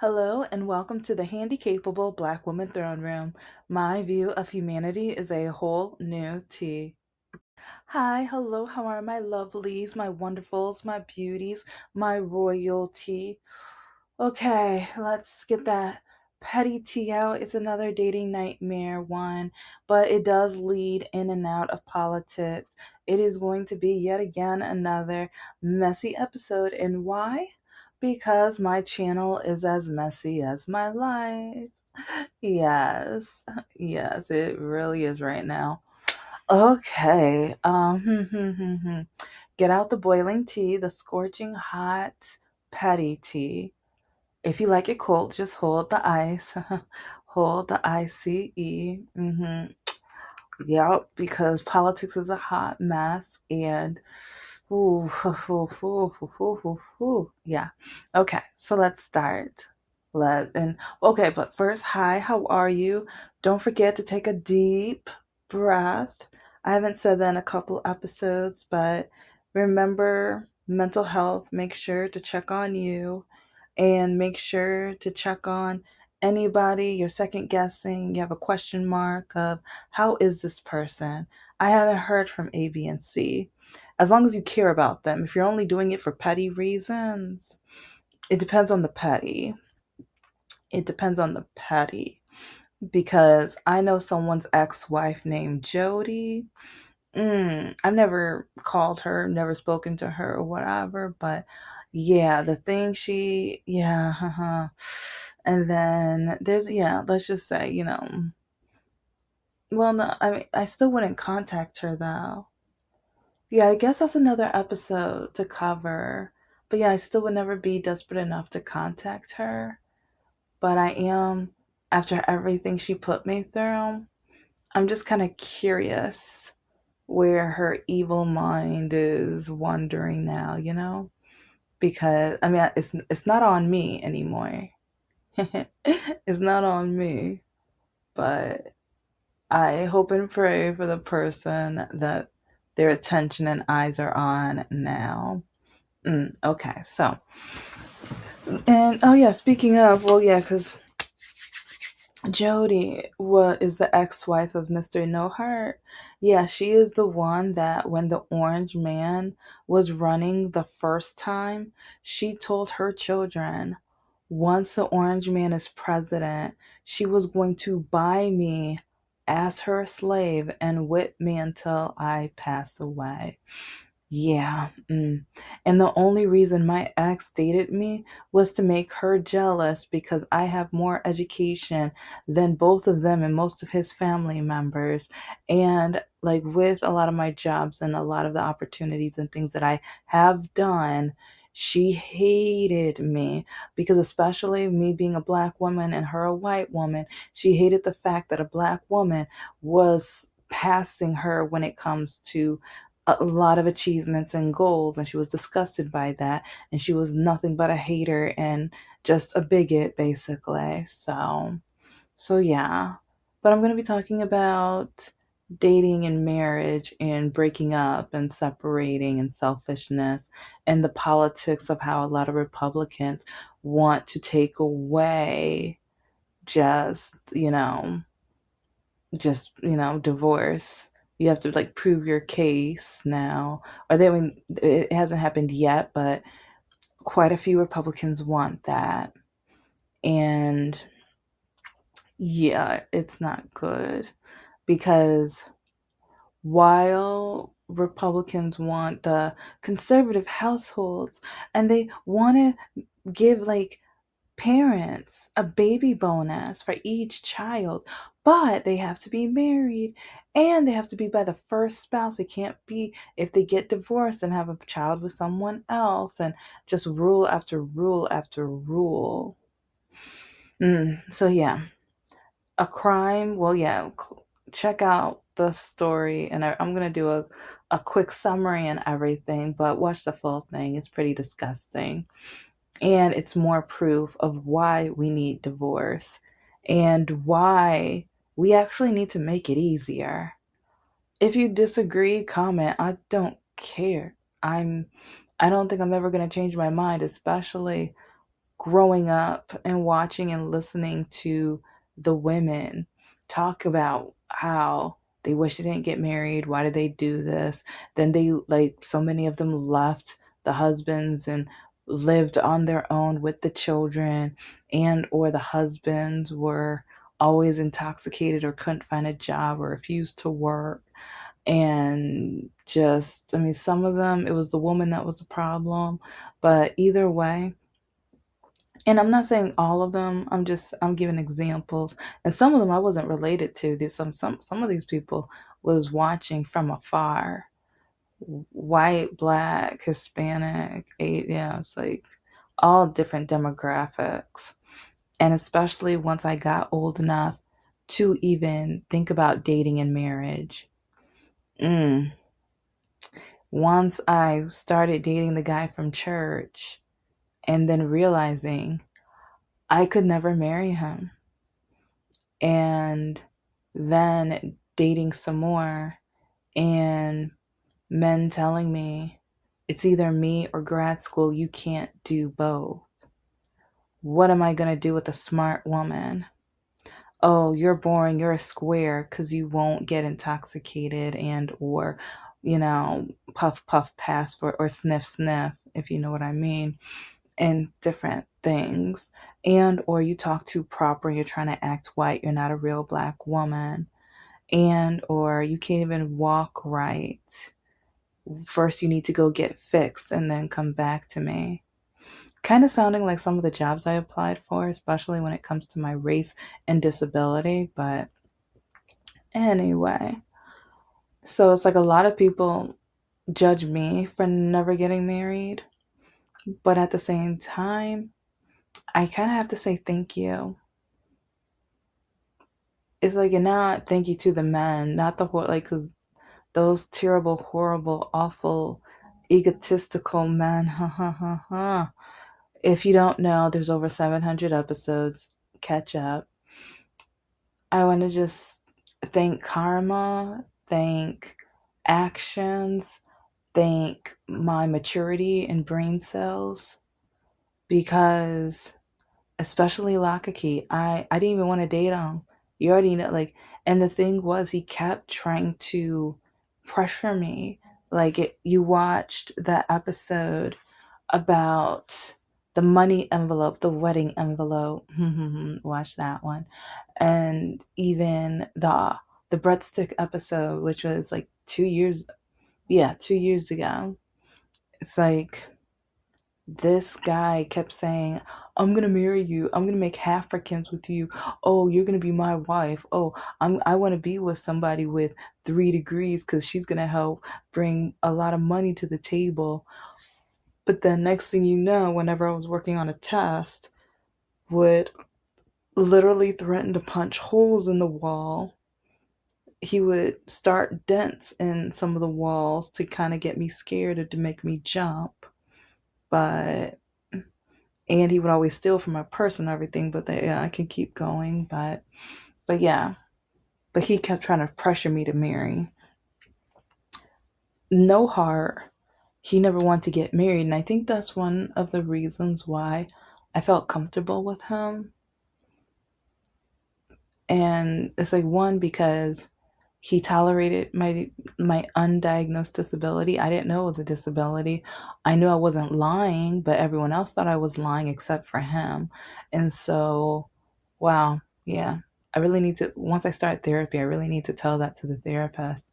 Hello and welcome to the Handicapable Black Woman Throne Room. My view of humanity is a whole new tea. Hi, hello, how are my lovelies, my wonderfuls, my beauties, my royalty? Okay, let's get that petty tea out. It's another dating nightmare one, but it does lead in and out of politics. It is going to be yet again another messy episode. And why? Because my channel is as messy as my life. Yes, yes, it really is right now. Okay, get out the boiling tea, the scorching hot petty tea. If you like it cold, just hold the ice. Hold the ICE. Yep, because politics is a hot mess and ooh, yeah. Okay, so let's start. But first, hi, how are you? Don't forget to take a deep breath. I haven't said that in a couple episodes, but remember mental health. Make sure to check on you and make sure to check on anybody you're second guessing. You have a question mark of how is this person? I haven't heard from A, B, and C. As long as you care about them, if you're only doing it for petty reasons, it depends on the petty. It depends on the petty. Because I know someone's ex wife named Jody. I've never called her, never spoken to her or whatever, but yeah, the thing yeah, and then let's just say, well, no, I mean, I still wouldn't contact her though. Yeah, I guess that's another episode to cover, but yeah, I still would never be desperate enough to contact her, but I am, after everything she put me through, I'm just kind of curious where her evil mind is wandering now, Because I mean, it's not on me anymore. It's not on me, but I hope and pray for the person that their attention and eyes are on now. Okay, so and oh yeah, speaking of, well yeah, because Jody is the ex-wife of Mr. No Heart. Yeah, she is the one that when the Orange Man was running the first time, she told her children, once the Orange Man is president, she was going to buy me as her slave and whip me until I pass away. Yeah. And the only reason my ex dated me was to make her jealous because I have more education than both of them and most of his family members. And like with a lot of my jobs and a lot of the opportunities and things that I have done, she hated me because, especially me being a black woman and her a white woman, she hated the fact that a black woman was passing her when it comes to a lot of achievements and goals, and she was disgusted by that, and she was nothing but a hater and just a bigot basically. So yeah, but I'm going to be talking about dating and marriage and breaking up and separating and selfishness and the politics of how a lot of Republicans want to take away just divorce. You have to like prove your case now. Or they, I mean, it hasn't happened yet, but quite a few Republicans want that. And yeah, it's not good because while Republicans want the conservative households and they want to give like parents a baby bonus for each child, but they have to be married and they have to be by the first spouse. It can't be if they get divorced and have a child with someone else and just rule after rule after rule. So, yeah, a crime. Well, yeah, check out the story, and I'm going to do a quick summary and everything, but watch the full thing. It's pretty disgusting. And it's more proof of why we need divorce and why we actually need to make it easier. If you disagree, comment. I don't care. I don't think I'm ever going to change my mind, especially growing up and watching and listening to the women talk about how they wish they didn't get married. Why did they do this? Then they, like, so many of them left the husbands and lived on their own with the children, and or the husbands were always intoxicated or couldn't find a job or refused to work. And just, I mean, some of them, it was the woman that was the problem. But either way, and I'm not saying all of them, I'm giving examples. And some of them I wasn't related to. There's some of these people was watching from afar. White, black, Hispanic, yeah, it's like all different demographics. And especially once I got old enough to even think about dating and marriage. Mm. Once I started dating the guy from church and then realizing I could never marry him. And then dating some more and men telling me it's either me or grad school, you can't do both. What am I going to do with a smart woman? Oh, you're boring, you're a square because you won't get intoxicated and or, puff puff passport or sniff sniff, if you know what I mean, and different things. And or you talk too proper, you're trying to act white, you're not a real black woman. And or you can't even walk right. First you need to go get fixed and then come back to me. Kind of sounding like some of the jobs I applied for, especially when it comes to my race and disability. But anyway, so it's like a lot of people judge me for never getting married, but at the same time, I kind of have to say thank you. It's like, and not thank you to the men, not the whole, like, because those terrible, horrible, awful, egotistical men, ha ha ha ha. If you don't know, there's over 700 episodes. Catch up. I want to just thank karma, thank actions, thank my maturity and brain cells, because especially Lakaki, I didn't even want to date him. You already know, like, and the thing was, he kept trying to pressure me. Like, you watched that episode about the money envelope, the wedding envelope. Watch that one. And even the breadstick episode, which was like 2 years, yeah, 2 years ago. It's like this guy kept saying, I'm gonna marry you. I'm gonna make Africans with you. Oh, you're gonna be my wife. Oh, I want to be with somebody with 3 degrees because she's gonna help bring a lot of money to the table. But then next thing you know, whenever I was working on a test, would literally threaten to punch holes in the wall. He would start dents in some of the walls to kind of get me scared or to make me jump. But and he would always steal from my purse and everything. But yeah, I can keep going. But yeah, but he kept trying to pressure me to marry. No heart. He never wanted to get married, and I think that's one of the reasons why I felt comfortable with him. And it's like, one, because he tolerated my undiagnosed disability. I didn't know it was a disability. I knew I wasn't lying, but everyone else thought I was lying except for him. And so, wow, yeah. I really need to, once I start therapy, I really need to tell that to the therapist.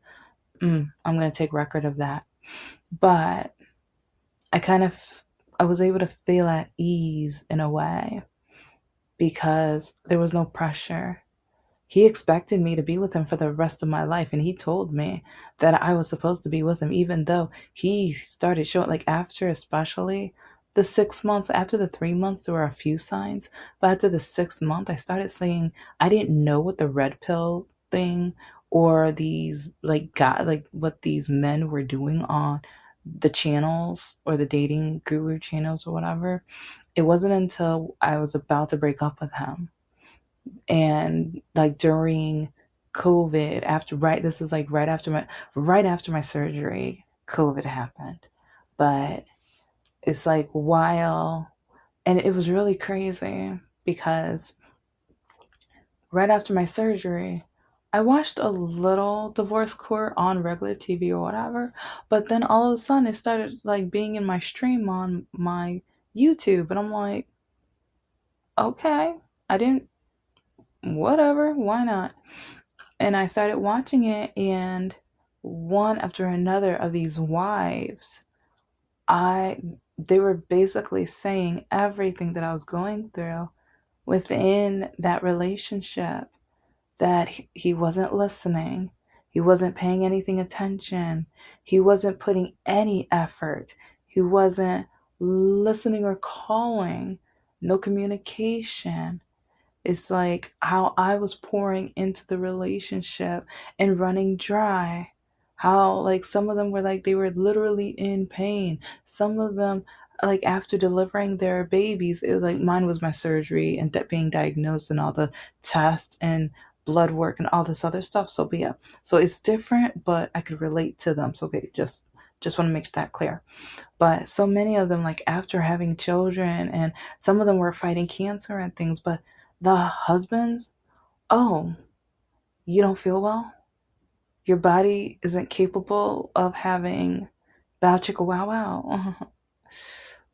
I'm going to take record of that. But I kind of, I was able to feel at ease in a way because there was no pressure. He expected me to be with him for the rest of my life, and he told me that I was supposed to be with him, even though he started showing, like, after, especially the 6 months, after the 3 months, there were a few signs, but after the 6 month, I started saying I didn't know what the red pill thing or these, like, God, like what these men were doing on the channels or the dating guru channels or whatever. It wasn't until I was about to break up with him and like during COVID, after, right, this is like right after my surgery, COVID happened. But it's like while And it was really crazy because right after my surgery, I watched a little divorce court on regular TV or whatever, but then all of a sudden it started like being in my stream on my YouTube, and I'm like, okay, I didn't, whatever, why not? And I started watching it, and one after another of these wives, I they were basically saying everything that I was going through within that relationship, that he wasn't listening, he wasn't paying anything attention, he wasn't putting any effort, he wasn't listening or calling, no communication. It's like how I was pouring into the relationship and running dry. How, like, some of them were like they were literally in pain. Some of them, like, after delivering their babies, it was like mine was my surgery and being diagnosed and all the tests and blood work and all this other stuff. So, but yeah, so it's different, but I could relate to them. So, okay, just want to make that clear. But so many of them, like after having children, and some of them were fighting cancer and things, but the husbands, oh, you don't feel well? Your body isn't capable of having bow chicka wow wow.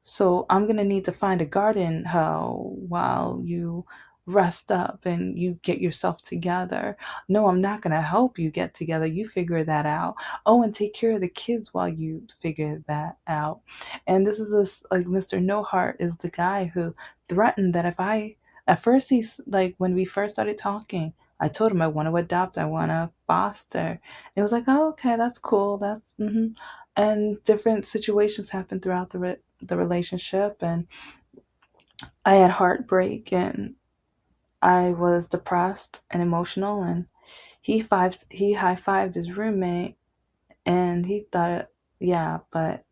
So I'm gonna need to find a garden hoe while you rest up and you get yourself together. No, I'm not gonna help you get together. You figure that out. Oh, and take care of the kids while you figure that out. And this is this, like, Mr. No Heart is the guy who threatened that if I, at first he's like, when we first started talking, I told him I want to adopt, I want to foster. And it was like, oh, okay, that's cool. That's And different situations happened throughout the relationship, and I had heartbreak, and I was depressed and emotional, and he high fived his roommate, and he thought, yeah, but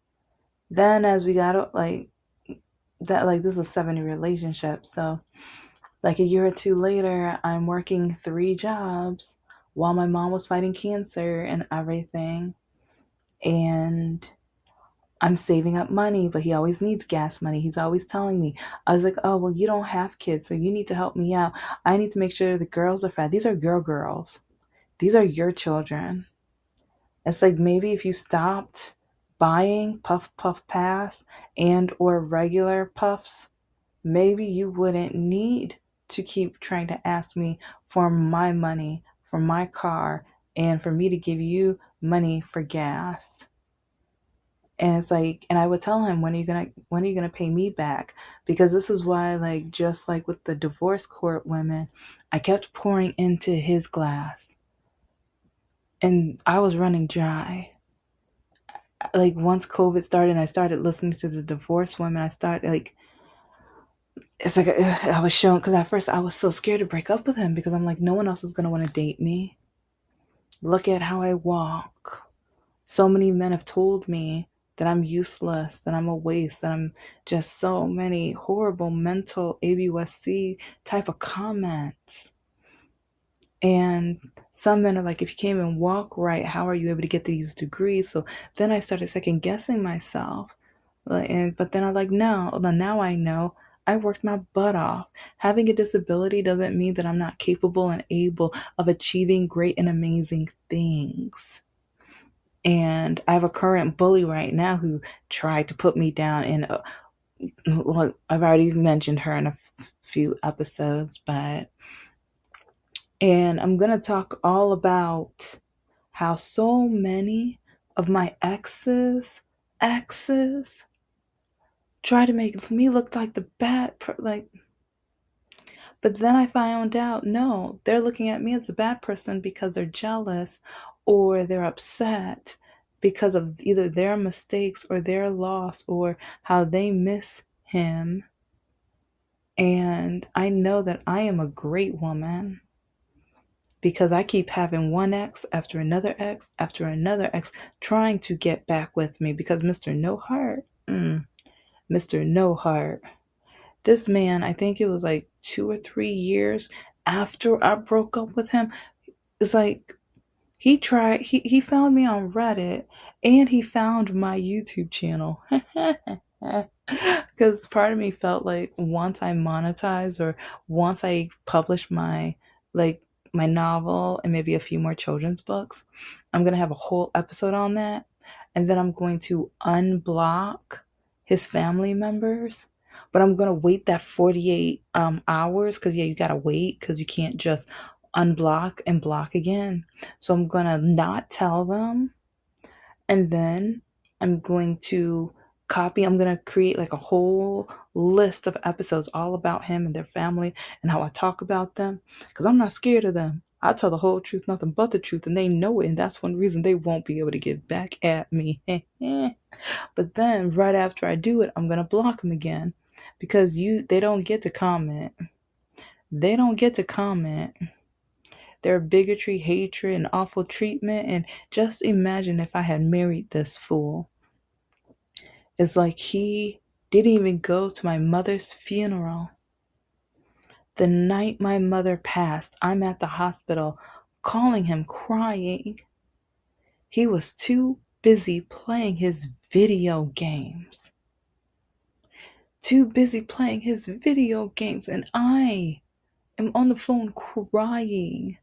then as we got like that, like, this is a 7-year relationship, so like a year or two later, I'm working 3 jobs while my mom was fighting cancer and everything, and I'm saving up money, but he always needs gas money. He's always telling me. I was like, oh, well, you don't have kids, so you need to help me out. I need to make sure the girls are fed. These are girls. These are your children. It's like maybe if you stopped buying Puff Puff Pass and or regular puffs, maybe you wouldn't need to keep trying to ask me for my money, for my car, and for me to give you money for gas. And it's like, and I would tell him, when are you gonna pay me back? Because this is why, like, just like with the divorce court women, I kept pouring into his glass, and I was running dry. Like, once COVID started and I started listening to the divorce women, I started like, it's like I was shown, because at first I was so scared to break up with him because I'm like, no one else is gonna want to date me. Look at how I walk. So many men have told me that I'm useless, that I'm a waste, that I'm just so many horrible mental ABUSC type of comments. And some men are like, if you can't even walk right, how are you able to get these degrees? So then I started second guessing myself. But then I'm like, no, well, now I know I worked my butt off. Having a disability doesn't mean that I'm not capable and able of achieving great and amazing things. And I have a current bully right now who tried to put me down in well, I've already mentioned her in a few episodes, but and I'm going to talk all about how so many of my exes try to make me look like the like, but then I found out, no, they're looking at me as a bad person because they're jealous or they're upset because of either their mistakes or their loss or how they miss him. And I know that I am a great woman because I keep having one ex after another ex trying to get back with me because Mr. No Heart, Mr. No Heart. This man, I think it was like 2 or 3 years after I broke up with him. It's like he found me on Reddit and he found my YouTube channel. Because part of me felt like once I monetize or once I publish like my novel and maybe a few more children's books, I'm gonna have a whole episode on that, and then I'm going to unblock his family members. But I'm gonna wait that 48 hours because yeah, you gotta wait because you can't just unblock and block again. So I'm gonna not tell them, and then I'm going to I'm going to create like a whole list of episodes all about him and their family and how I talk about them because I'm not scared of them. I tell the whole truth, nothing but the truth, and they know it, and that's one reason they won't be able to get back at me. But then right after I do it, I'm going to block them again because they don't get to comment. They don't get to comment their bigotry, hatred, and awful treatment. And just imagine if I had married this fool. It's like he didn't even go to my mother's funeral. The night my mother passed, I'm at the hospital calling him crying. He was too busy playing his video games. Too busy playing his video games, and I am on the phone crying.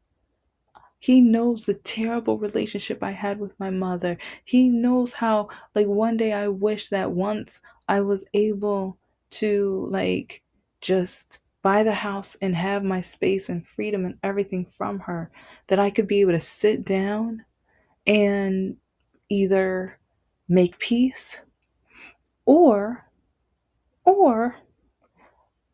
He knows the terrible relationship I had with my mother. He knows how, like, one day I wish that once I was able to, like, just buy the house and have my space and freedom and everything from her, that I could be able to sit down and either make peace or, or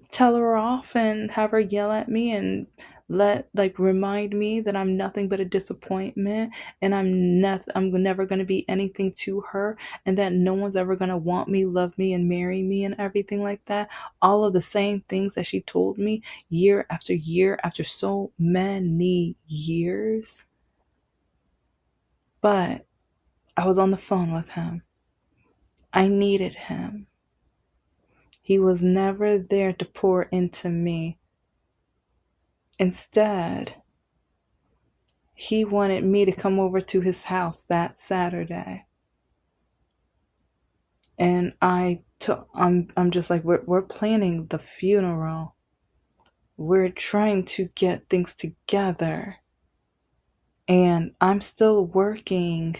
tell her off and have her yell at me and remind me that I'm nothing but a disappointment and I'm never going to be anything to her and that no one's ever going to want me, love me and marry me and everything like that. All of the same things that she told me year after so many years. But I was on the phone with him. I needed him. He was never there to pour into me. Instead, he wanted me to come over to his house that Saturday. And I'm just like, we're planning the funeral. We're trying to get things together. And I'm still working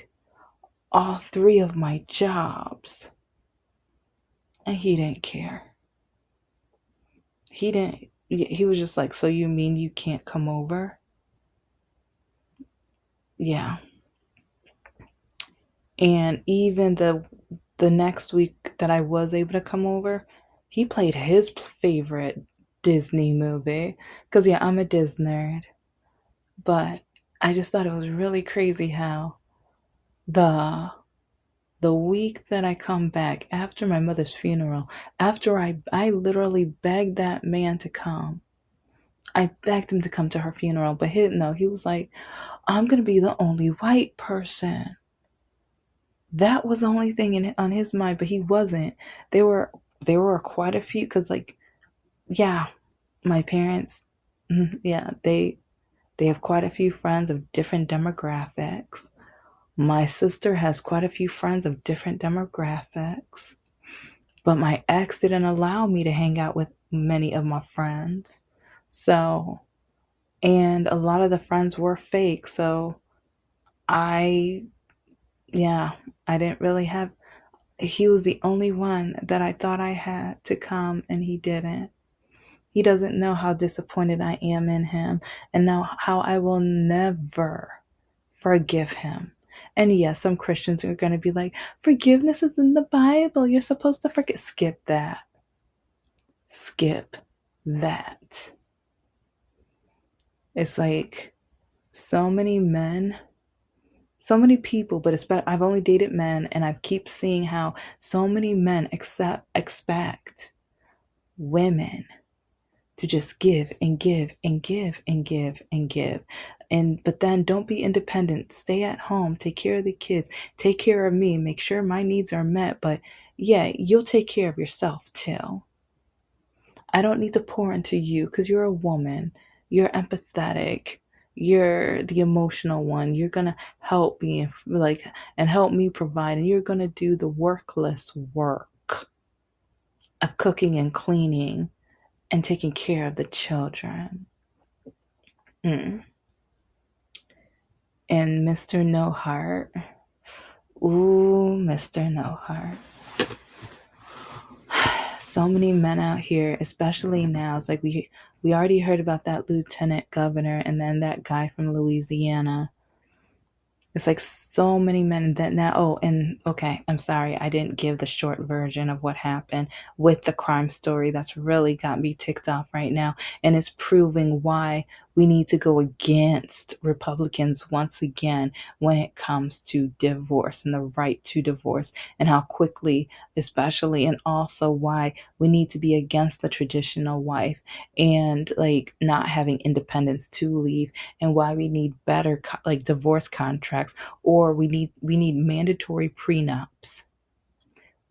all three of my jobs. And he didn't care. He was just like, so you mean you can't come over? Yeah. And even the next week that I was able to come over, he played his favorite Disney movie. Cause yeah, I'm a Disney nerd. But I just thought it was really crazy how the the week that I come back after my mother's funeral, after I literally begged that man to come. I begged him to come to her funeral, but he was like, I'm gonna be the only white person. That was the only thing on his mind, but he wasn't. There were quite a few because, like, yeah, my parents, yeah, they have quite a few friends of different demographics. My sister has quite a few friends of different demographics, but my ex didn't allow me to hang out with many of my friends. So, and a lot of the friends were fake. So I, yeah, I didn't really have he was the only one that I thought I had to come, and he didn't. He doesn't know how disappointed I am in him and now how I will never forgive him. And yes, some Christians are going to be like, forgiveness is in the Bible. You're supposed to forget. Skip that. Skip that. It's like so many men, so many people, but I've only dated men, and I keep seeing how so many men expect women to just give and give and give and give and give. And but then don't be independent. Stay at home, take care of the kids, take care of me, make sure my needs are met. But yeah, you'll take care of yourself too. I don't need to pour into you because you're a woman. You're empathetic. You're the emotional one. You're gonna help me and help me provide, and you're gonna do the workless work. of cooking and cleaning and taking care of the children. Mm. And Mr. No Heart. Ooh, Mr. No Heart. So many men out here, especially now. It's like we already heard about that lieutenant governor and then that guy from Louisiana. It's like so many men that now. Oh, and okay, I'm sorry, I didn't give the short version of what happened with the crime story. That's really got me ticked off right now, and it's proving why we need to go against Republicans once again when it comes to divorce and the right to divorce, and how quickly, especially, and also why we need to be against the traditional wife and like not having independence to leave, and why we need better like divorce contracts, or we need mandatory prenups.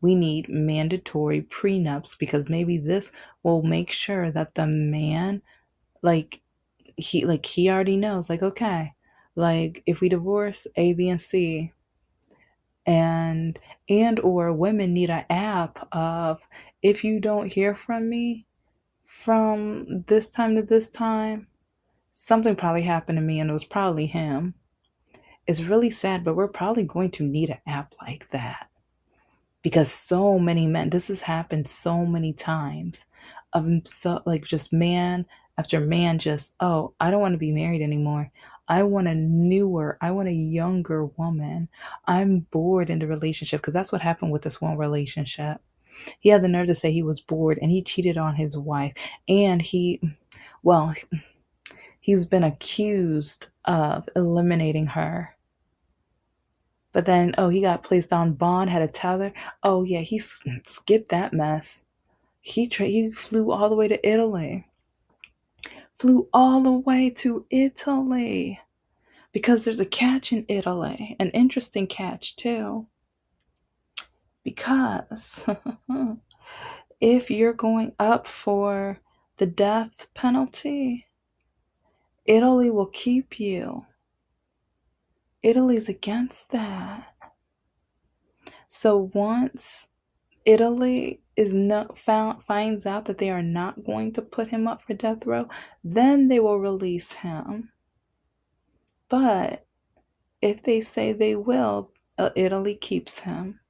We need mandatory prenups because maybe this will make sure that the man, like he already knows, like, okay, like if we divorce A, B, and C, and or women need an app of, if you don't hear from me from this time to this time, something probably happened to me and it was probably him. It's really sad, but we're probably going to need an app like that because so many men, this has happened so many times of so like just man after man, just, oh, I don't want to be married anymore. I want a younger woman. I'm bored in the relationship, because that's what happened with this one relationship. He had the nerve to say he was bored and he cheated on his wife. And well, he's been accused of eliminating her. But then, oh, he got placed on bond, had a tether. Oh, yeah, he skipped that mess. He flew all the way to Italy. Flew all the way to Italy. Because there's a catch in Italy. An interesting catch, too. Because if you're going up for the death penalty, Italy will keep you. Italy's against that. So once Italy is not finds out that they are not going to put him up for death row, then they will release him. But if they say they will, Italy keeps him.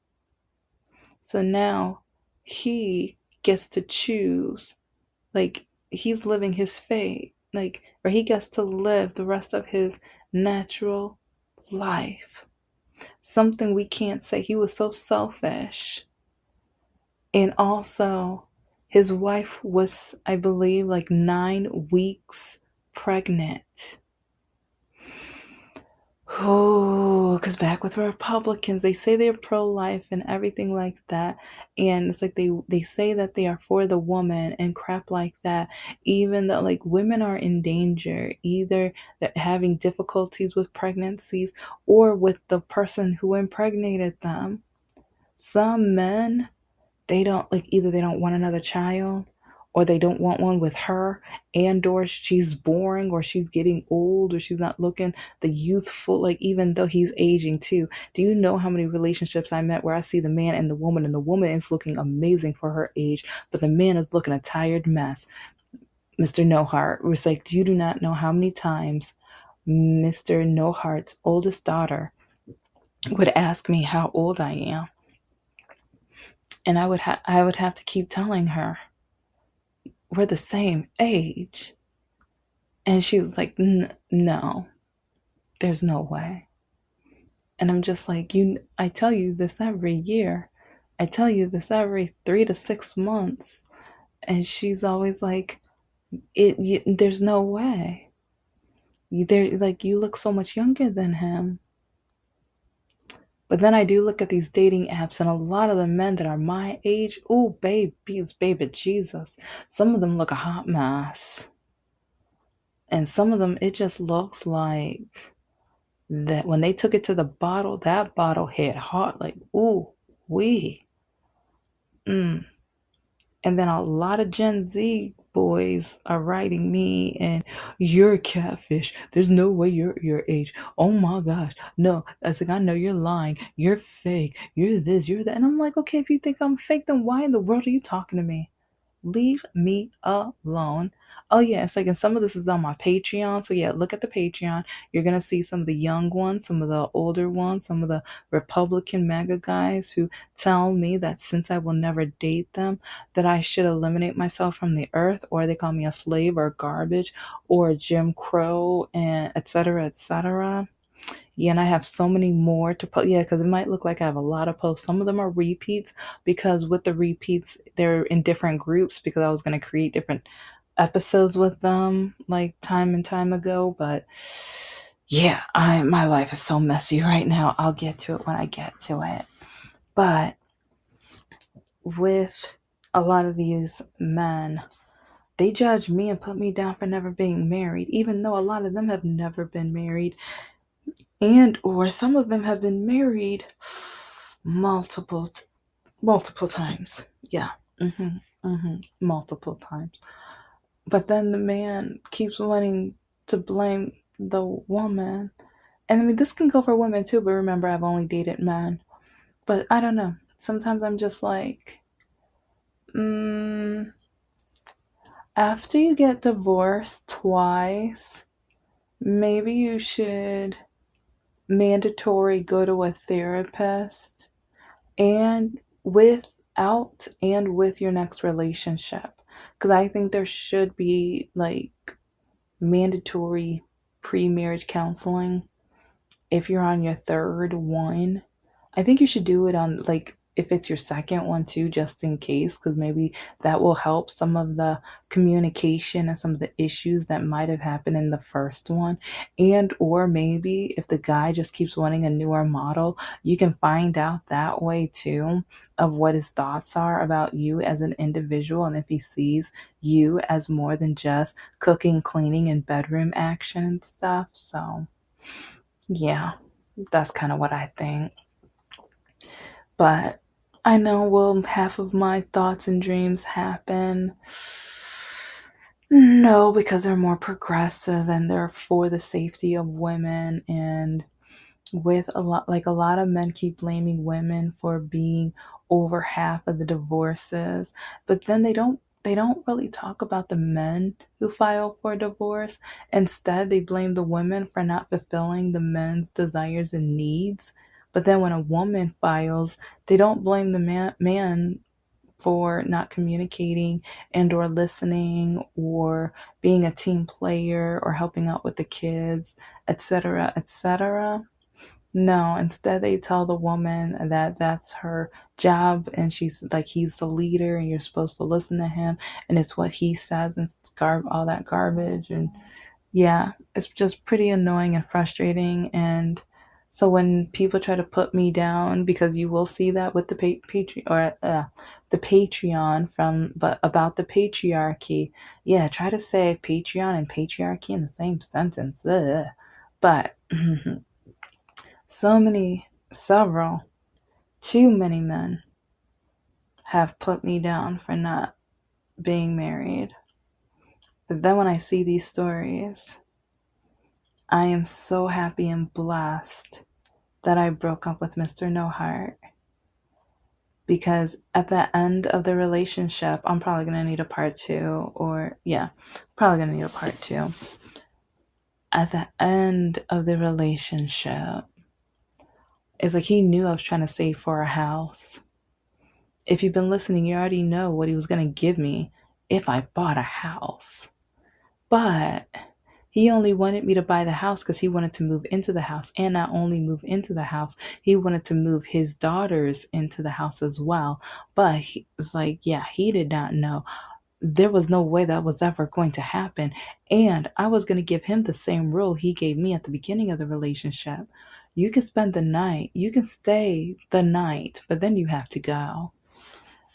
So now he gets to choose, like, he's living his fate, like, or he gets to live the rest of his natural life. Something we can't say. He was so selfish. And also, his wife was, I believe, like 9 weeks pregnant. Oh, because back with Republicans, they say they're pro-life and everything like that. And it's like they say that they are for the woman and crap like that. Even though, like, women are in danger, either that having difficulties with pregnancies or with the person who impregnated them. Some men, they don't, like, either they don't want another child, or they don't want one with her, and or she's boring, or she's getting old, or she's not looking the youthful, like, even though he's aging too. Do you know how many relationships I met where I see the man and the woman is looking amazing for her age, but the man is looking a tired mess? Mr. No Heart was like, you do not know how many times Mr. No Heart's oldest daughter would ask me how old I am, and I would have to keep telling her we're the same age. And she was like, no, there's no way. And I'm just like, I tell you this every year. I tell you this every 3 to 6 months. And she's always like, there's no way. Like, you look so much younger than him. But then I do look at these dating apps, and a lot of the men that are my age, oh, baby Jesus. Some of them look a hot mess. And some of them, it just looks like that when they took it to the bottle, that bottle hit hard, like, ooh, wee. And then a lot of Gen Z boys are writing me and you're a catfish. There's no way you're your age. Oh my gosh. No. I was like, I know you're lying. You're fake. You're this, you're that. And I'm like, okay, if you think I'm fake, then why in the world are you talking to me? Leave me alone. Oh yeah, it's like, and some of this is on my Patreon. So yeah, look at the Patreon. You're gonna see some of the young ones, some of the older ones, some of the Republican MAGA guys who tell me that since I will never date them, that I should eliminate myself from the earth, or they call me a slave or garbage or Jim Crow and etc. etc. Yeah, and I have so many more to post. Yeah, because it might look like I have a lot of posts. Some of them are repeats because with the repeats, they're in different groups because I was going to create different episodes with them like time and time ago. But yeah, I my life is so messy right now. I'll get to it when I get to it. But with a lot of these men, they judge me and put me down for never being married, even though a lot of them have never been married, and or some of them have been married multiple multiple times. Yeah. Multiple times. But then the man keeps wanting to blame the woman. And I mean, this can go for women too, but remember, I've only dated men. But I don't know. Sometimes I'm just like, mm, after you get divorced twice, maybe you should mandatory go to a therapist and without and with your next relationship, because I think there should be like mandatory pre-marriage counseling if you're on your third one. I think you should do it on, like, if it's your second one too, just in case, because maybe that will help some of the communication and some of the issues that might have happened in the first one. And or maybe if the guy just keeps wanting a newer model, you can find out that way too of what his thoughts are about you as an individual, and if he sees you as more than just cooking, cleaning, and bedroom action and stuff. So yeah, that's kind of what I think. But I know, will half of my thoughts and dreams happen? No, because they're more progressive and they're for the safety of women. And with a lot of men keep blaming women for being over half of the divorces, but then they don't really talk about the men who file for divorce. Instead, they blame the women for not fulfilling the men's desires and needs. But then when a woman files, they don't blame the man for not communicating and or listening or being a team player or helping out with the kids, etc., etc. No, instead they tell the woman that that's her job, and she's like, he's the leader and you're supposed to listen to him, and it's what he says, and all that garbage. And yeah, it's just pretty annoying and frustrating. And so when people try to put me down, because you will see that with the the Patreon from, but about the patriarchy, yeah, try to say Patreon and patriarchy in the same sentence. Ugh. But so many, several, too many men have put me down for not being married. But then when I see these stories, I am so happy and blessed that I broke up with Mr. No Heart. Because at the end of the relationship, I'm probably going to need a part two, or yeah, probably going to need a part two. At the end of the relationship, it's like he knew I was trying to save for a house. If you've been listening, you already know what he was going to give me if I bought a house. But he only wanted me to buy the house because he wanted to move into the house. And not only move into the house, he wanted to move his daughters into the house as well. But it's like, yeah, he did not know. There was no way that was ever going to happen. And I was going to give him the same rule he gave me at the beginning of the relationship. You can spend the night, you can stay the night, but then you have to go.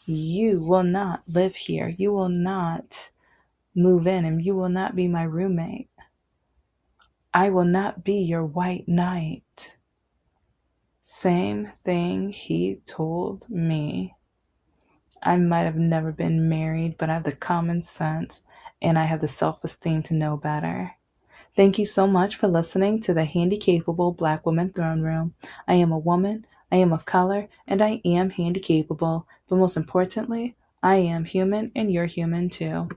You will not live here. You will not move in, and you will not be my roommate. I will not be your white knight. Same thing he told me I might have never been married, but I have the common sense and I have the self esteem to know better. Thank you so much for listening to the Handicapable Black Woman Throne Room. I am a woman, I am of color, and I am handicapable. But most importantly, I am human and you're human too.